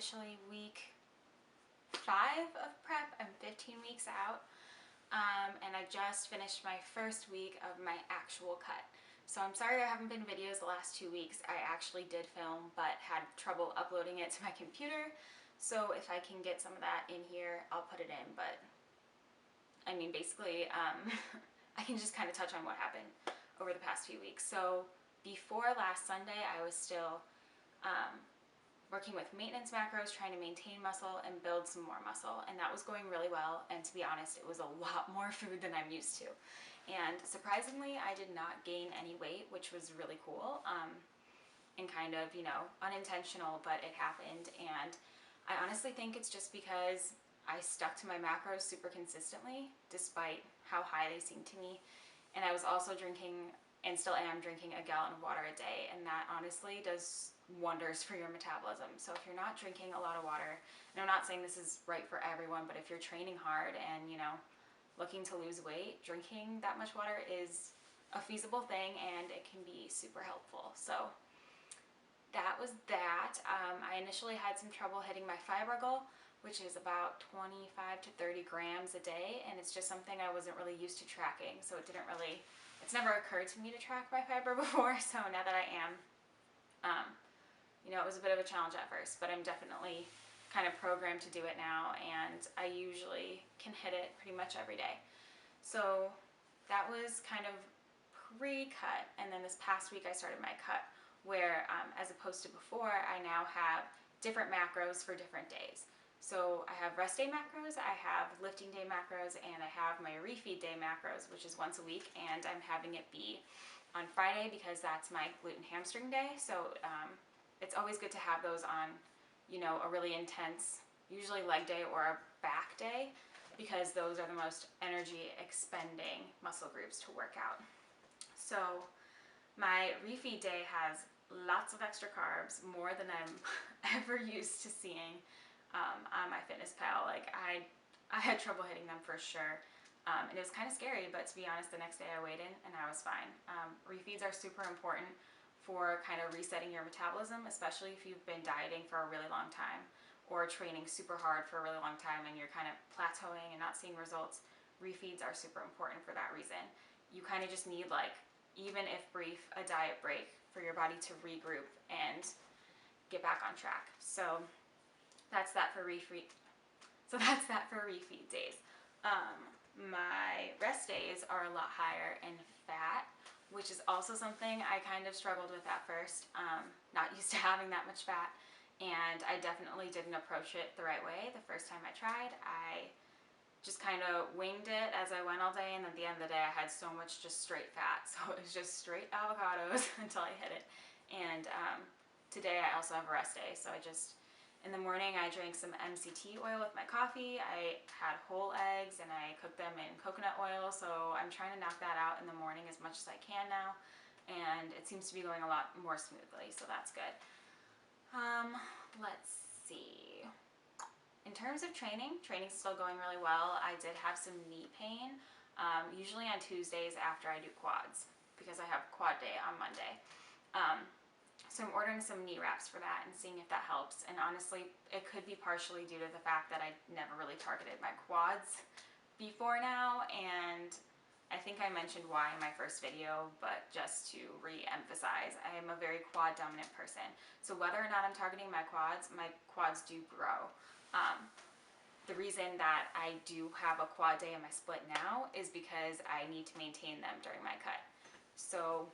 officially week 5 of prep. I'm 15 weeks out, and I just finished my first week of my actual cut. So I'm sorry there haven't been videos the last 2 weeks. I actually did film, but had trouble uploading it to my computer. So if I can get some of that in here, I'll put it in. But I mean, basically, I can just kind of touch on what happened over the past few weeks. So before last Sunday, I was still working with maintenance macros, trying to maintain muscle and build some more muscle, and that was going really well. And to be honest, it was a lot more food than I'm used to, and surprisingly I did not gain any weight, which was really cool, and kind of, you know, unintentional, but it happened. And I honestly think it's just because I stuck to my macros super consistently despite how high they seemed to me. And I was also drinking, and still am drinking, a gallon of water a day, and that honestly does wonders for your metabolism. So if you're not drinking a lot of water, and I'm not saying this is right for everyone, but if you're training hard and, you know, looking to lose weight, drinking that much water is a feasible thing, and it can be super helpful. So that was that. I initially had some trouble hitting my fiber goal, which is about 25 to 30 grams a day, and it's just something I wasn't really used to tracking, so it's never occurred to me to track my fiber before. So now that I am, you know, it was a bit of a challenge at first, but I'm definitely kind of programmed to do it now, and I usually can hit it pretty much every day. So that was kind of pre-cut, and then this past week I started my cut, where as opposed to before, I now have different macros for different days. So I have rest day macros, I have lifting day macros, and I have my refeed day macros, which is once a week, and I'm having it be on Friday because that's my gluten hamstring day. So it's always good to have those on, you know, a really intense, usually leg day or a back day, because those are the most energy expending muscle groups to work out. So my refeed day has lots of extra carbs, more than I'm ever used to seeing on MyFitnessPal. Like I had trouble hitting them for sure, and it was kind of scary, but to be honest, the next day I weighed in and I was fine. Refeeds are super important for kind of resetting your metabolism, especially if you've been dieting for a really long time or training super hard for a really long time and you're kind of plateauing and not seeing results. Refeeds are super important for that reason. You kind of just need, like, even if brief, a diet break for your body to regroup and get back on track. So that's that for refeed. So that's that for refeed days. My rest days are a lot higher in fat, which is also something I kind of struggled with at first. Not used to having that much fat, and I definitely didn't approach it the right way the first time I tried. I just kind of winged it as I went all day, and at the end of the day I had so much just straight fat, so it was just straight avocados until I hit it. And today I also have a rest day, so in the morning I drank some MCT oil with my coffee. I had whole eggs and I cooked them in coconut oil, so I'm trying to knock that out in the morning as much as I can now, and it seems to be going a lot more smoothly, so that's good. Let's see. In terms of training's still going really well. I did have some knee pain, usually on Tuesdays after I do quads, because I have quad day on Monday. So I'm ordering some knee wraps for that and seeing if that helps. And honestly, it could be partially due to the fact that I never really targeted my quads before now, and I think I mentioned why in my first video, but just to re-emphasize, I am a very quad dominant person. So whether or not I'm targeting my quads do grow. The reason that I do have a quad day in my split now is because I need to maintain them during my cut. So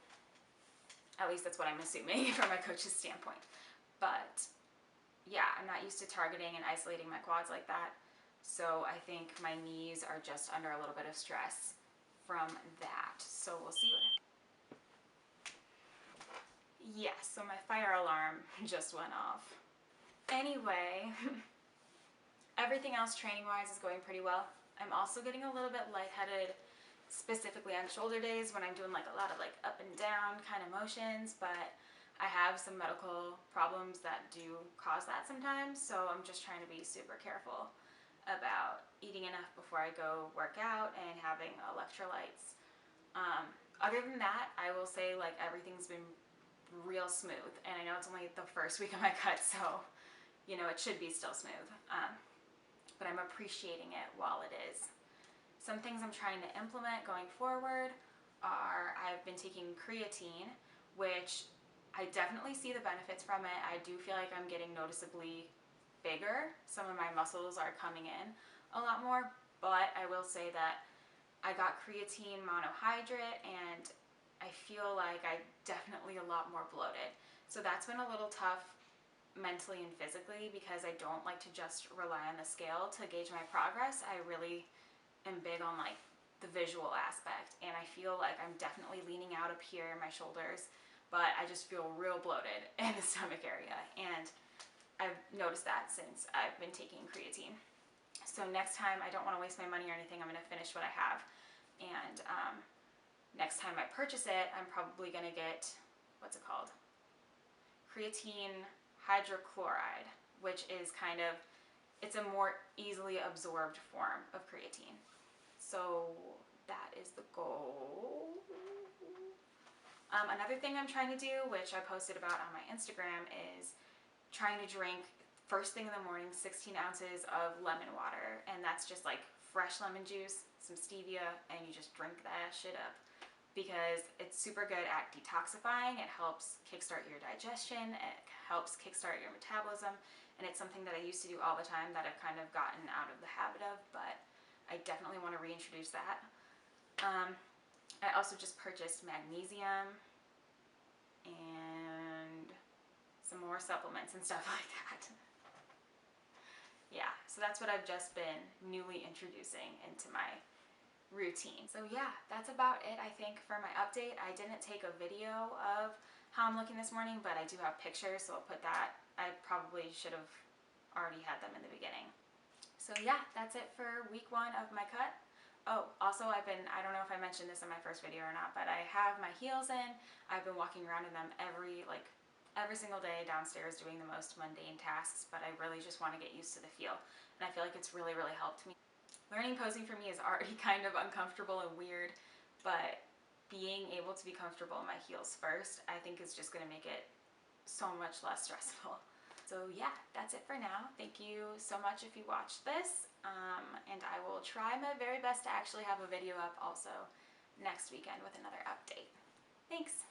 at least that's what I'm assuming from my coach's standpoint. But yeah, I'm not used to targeting and isolating my quads like that. So I think my knees are just under a little bit of stress from that. So we'll see what. Yeah, so my fire alarm just went off. Anyway, everything else training-wise is going pretty well. I'm also getting a little bit lightheaded, specifically on shoulder days when I'm doing like a lot of like up and down kind of motions, but I have some medical problems that do cause that sometimes, so I'm just trying to be super careful about eating enough before I go work out and having electrolytes. Other than that, I will say like everything's been real smooth, and I know it's only the first week of my cut, so you know, it should be still smooth, but I'm appreciating it while it is. Some things I'm trying to implement going forward are I've been taking creatine, which I definitely see the benefits from it. I do feel like I'm getting noticeably bigger. Some of my muscles are coming in a lot more, but I will say that I got creatine monohydrate and I feel like I'm definitely a lot more bloated. So that's been a little tough mentally and physically because I don't like to just rely on the scale to gauge my progress. I really am big on like the visual aspect, and I feel like I'm definitely leaning out up here in my shoulders, but I just feel real bloated in the stomach area, and I've noticed that since I've been taking creatine. So next time, I don't want to waste my money or anything. I'm going to finish what I have, and next time I purchase it, I'm probably going to get, what's it called? Creatine hydrochloride, which is kind of, it's a more easily absorbed form of creatine. So that is the goal. Another thing I'm trying to do, which I posted about on my Instagram, is trying to drink first thing in the morning 16 ounces of lemon water, and that's just like fresh lemon juice, some stevia, and you just drink that shit up because it's super good at detoxifying. It helps kickstart your digestion, it helps kickstart your metabolism, and it's something that I used to do all the time that I've kind of gotten out of the habit of, but I definitely want to reintroduce that. I also just purchased magnesium and some more supplements and stuff like that. Yeah, so that's what I've just been newly introducing into my routine. So yeah, that's about it, I think, for my update. I didn't take a video of how I'm looking this morning, but I do have pictures, so I'll put that. I probably should have already had them in the beginning. So yeah, that's it for week 1 of my cut. Oh, also I don't know if I mentioned this in my first video or not, but I have my heels in. I've been walking around in them every single day downstairs doing the most mundane tasks, but I really just want to get used to the feel. And I feel like it's really, really helped me. Learning posing for me is already kind of uncomfortable and weird, but being able to be comfortable in my heels first, I think is just going to make it so much less stressful. So yeah, that's it for now. Thank you so much if you watched this, and I will try my very best to actually have a video up also next weekend with another update. Thanks!